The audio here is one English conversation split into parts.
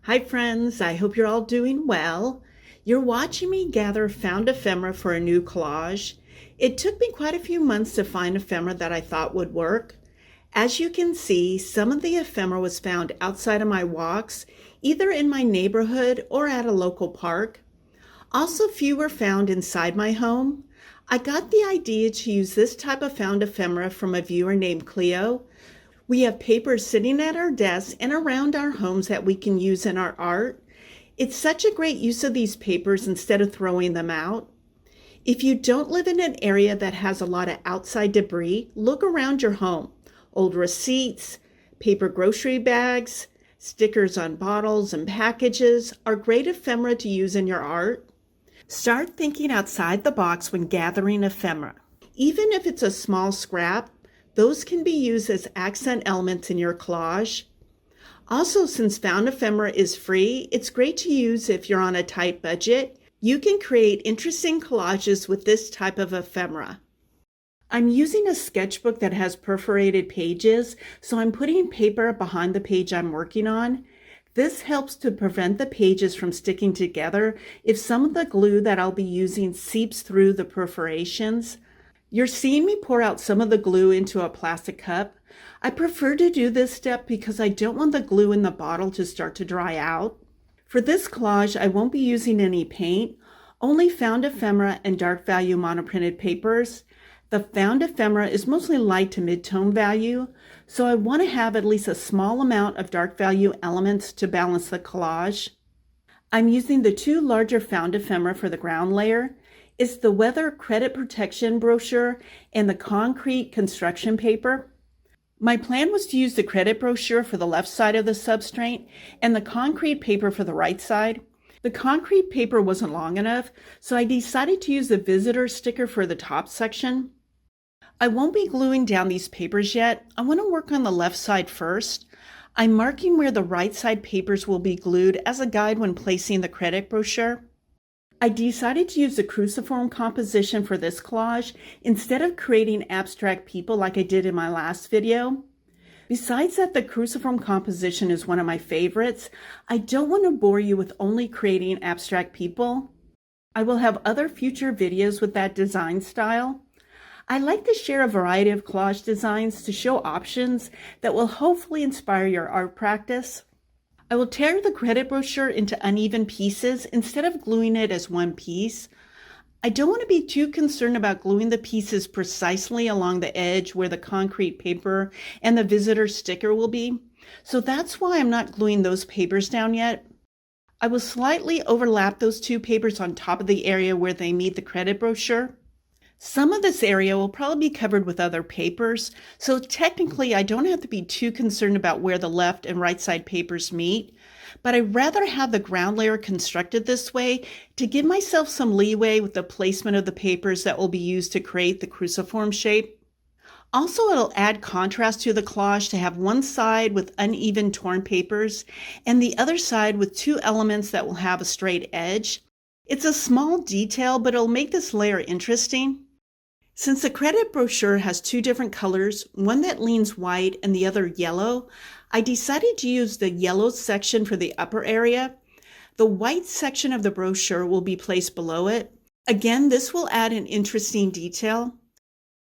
Hi friends, I hope you're all doing well. You're watching me gather found ephemera for a new collage. It took me quite a few months to find ephemera that I thought would work. As you can see, some of the ephemera was found outside of my walks, either in my neighborhood or at a local park. Also, few were found inside my home. I got the idea to use this type of found ephemera from a viewer named Cleo. We have papers sitting at our desks and around our homes that we can use in our art. It's such a great use of these papers instead of throwing them out. If you don't live in an area that has a lot of outside debris, look around your home. Old receipts, paper grocery bags, stickers on bottles and packages are great ephemera to use in your art. Start thinking outside the box when gathering ephemera. Even if it's a small scrap, those can be used as accent elements in your collage. Also, since found ephemera is free, it's great to use if you're on a tight budget. You can create interesting collages with this type of ephemera. I'm using a sketchbook that has perforated pages, so I'm putting paper behind the page I'm working on. This helps to prevent the pages from sticking together if some of the glue that I'll be using seeps through the perforations. You're seeing me pour out some of the glue into a plastic cup. I prefer to do this step because I don't want the glue in the bottle to start to dry out. For this collage, I won't be using any paint, only found ephemera and dark value monoprinted papers. The found ephemera is mostly light to mid-tone value, so I want to have at least a small amount of dark value elements to balance the collage. I'm using the two larger found ephemera for the ground layer. It's the weather credit protection brochure and the concrete construction paper. My plan was to use the credit brochure for the left side of the substrate and the concrete paper for the right side. The concrete paper wasn't long enough, so I decided to use the visitor sticker for the top section. I won't be gluing down these papers yet. I want to work on the left side first. I'm marking where the right side papers will be glued as a guide when placing the credit brochure. I decided to use the cruciform composition for this collage instead of creating abstract people like I did in my last video. Besides that, the cruciform composition is one of my favorites. I don't want to bore you with only creating abstract people. I will have other future videos with that design style. I like to share a variety of collage designs to show options that will hopefully inspire your art practice. I will tear the credit brochure into uneven pieces instead of gluing it as one piece. I don't want to be too concerned about gluing the pieces precisely along the edge where the concrete paper and the visitor sticker will be, so that's why I'm not gluing those papers down yet. I will slightly overlap those two papers on top of the area where they meet the credit brochure. Some of this area will probably be covered with other papers, so technically I don't have to be too concerned about where the left and right side papers meet, but I'd rather have the ground layer constructed this way to give myself some leeway with the placement of the papers that will be used to create the cruciform shape. Also, it'll add contrast to the collage to have one side with uneven torn papers and the other side with two elements that will have a straight edge. It's a small detail, but it'll make this layer interesting. Since the credit brochure has two different colors, one that leans white and the other yellow, I decided to use the yellow section for the upper area. The white section of the brochure will be placed below it. Again, this will add an interesting detail.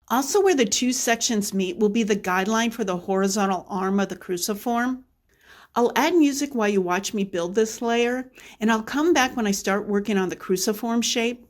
Also, where the two sections meet will be the guideline for the horizontal arm of the cruciform. I'll add music while you watch me build this layer, and I'll come back when I start working on the cruciform shape.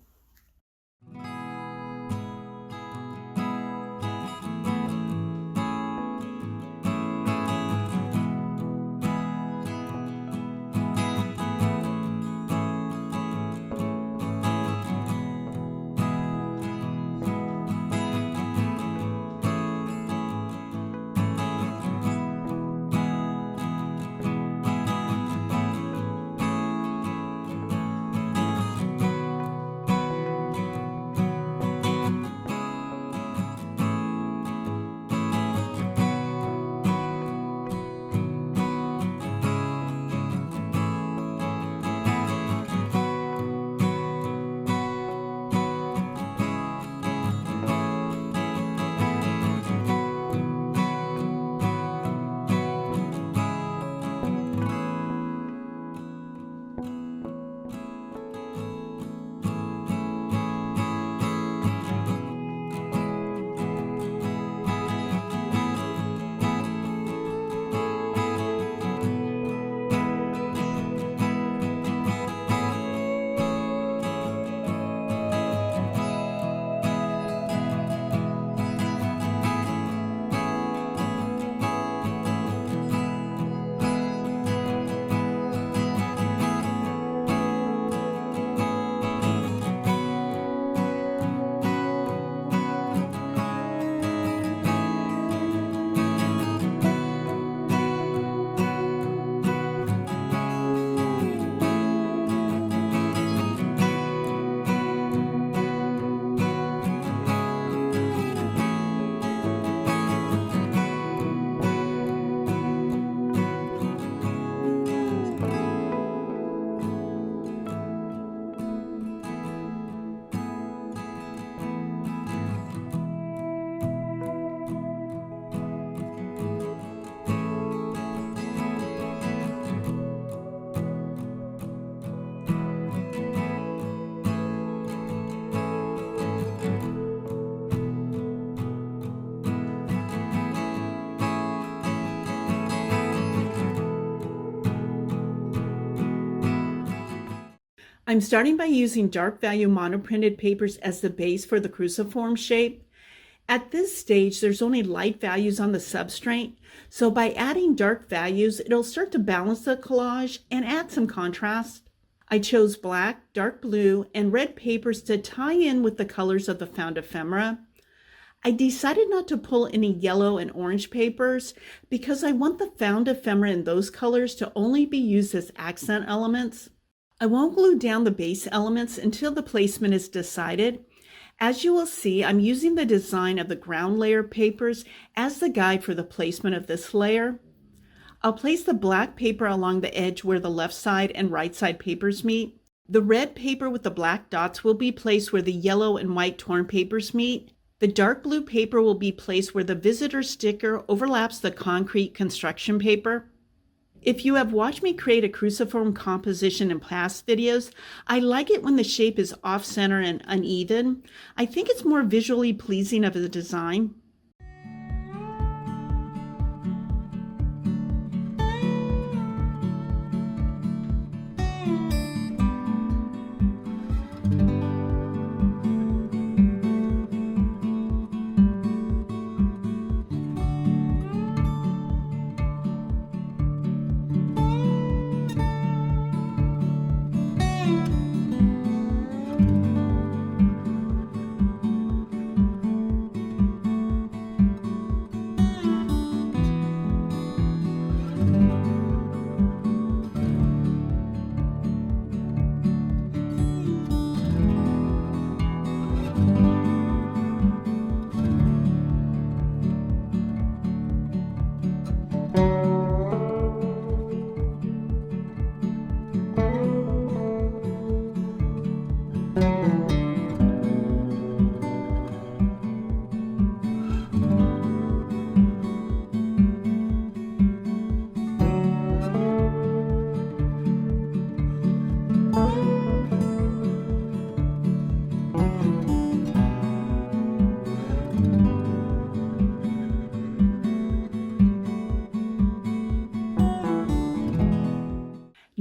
I'm starting by using dark value monoprinted papers as the base for the cruciform shape. At this stage, there's only light values on the substrate, so by adding dark values, it'll start to balance the collage and add some contrast. I chose black, dark blue, and red papers to tie in with the colors of the found ephemera. I decided not to pull any yellow and orange papers because I want the found ephemera in those colors to only be used as accent elements. I won't glue down the base elements until the placement is decided. As you will see, I'm using the design of the ground layer papers as the guide for the placement of this layer. I'll place the black paper along the edge where the left side and right side papers meet. The red paper with the black dots will be placed where the yellow and white torn papers meet. The dark blue paper will be placed where the visitor sticker overlaps the concrete construction paper. If you have watched me create a cruciform composition in past videos, I like it when the shape is off-center and uneven. I think it's more visually pleasing of a design.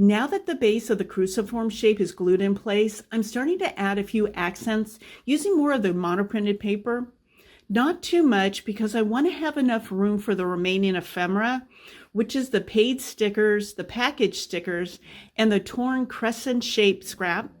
Now that the base of the cruciform shape is glued in place, I'm starting to add a few accents using more of the monoprinted paper. Not too much because I want to have enough room for the remaining ephemera, which is the paid stickers, the package stickers, and the torn crescent-shaped scrap.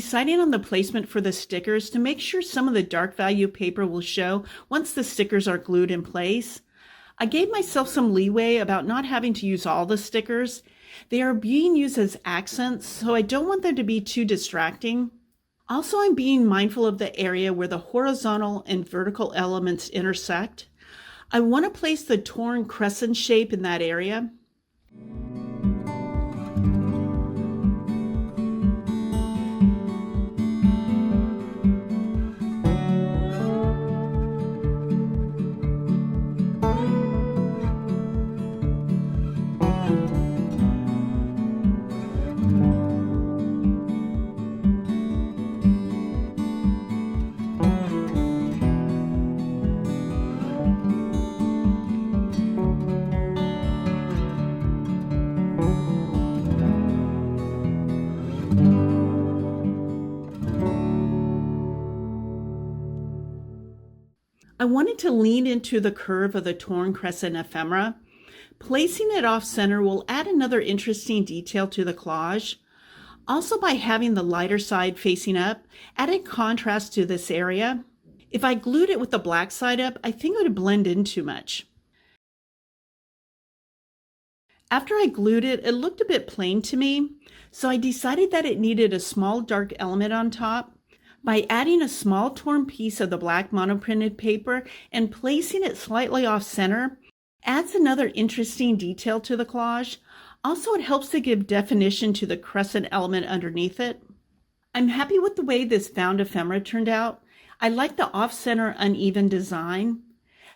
deciding on the placement for the stickers to make sure some of the dark value paper will show once the stickers are glued in place. I gave myself some leeway about not having to use all the stickers. They are being used as accents, so I don't want them to be too distracting. Also, I'm being mindful of the area where the horizontal and vertical elements intersect. I want to place the torn crescent shape in that area. I wanted to lean into the curve of the torn crescent ephemera. Placing it off center will add another interesting detail to the collage. Also, by having the lighter side facing up, added contrast to this area. If I glued it with the black side up, I think it would blend in too much. After I glued it, it looked a bit plain to me, so I decided that it needed a small dark element on top. By adding a small torn piece of the black monoprinted paper and placing it slightly off center, adds another interesting detail to the collage. Also, it helps to give definition to the crescent element underneath it. I'm happy with the way this found ephemera turned out. I like the off-center uneven design.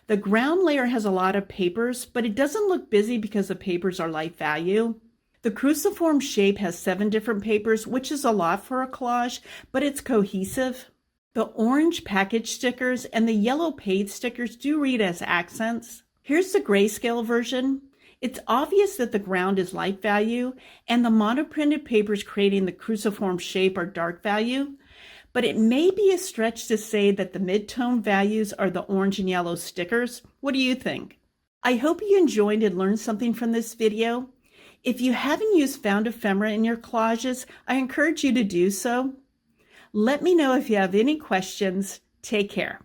The ground layer has a lot of papers, but it doesn't look busy because the papers are light value. The cruciform shape has 7 different papers, which is a lot for a collage, but it's cohesive. The orange package stickers and the yellow paid stickers do read as accents. Here's the grayscale version. It's obvious that the ground is light value and the monoprinted papers creating the cruciform shape are dark value, but it may be a stretch to say that the mid-tone values are the orange and yellow stickers. What do you think? I hope you enjoyed and learned something from this video. If you haven't used found ephemera in your collages, I encourage you to do so. Let me know if you have any questions. Take care.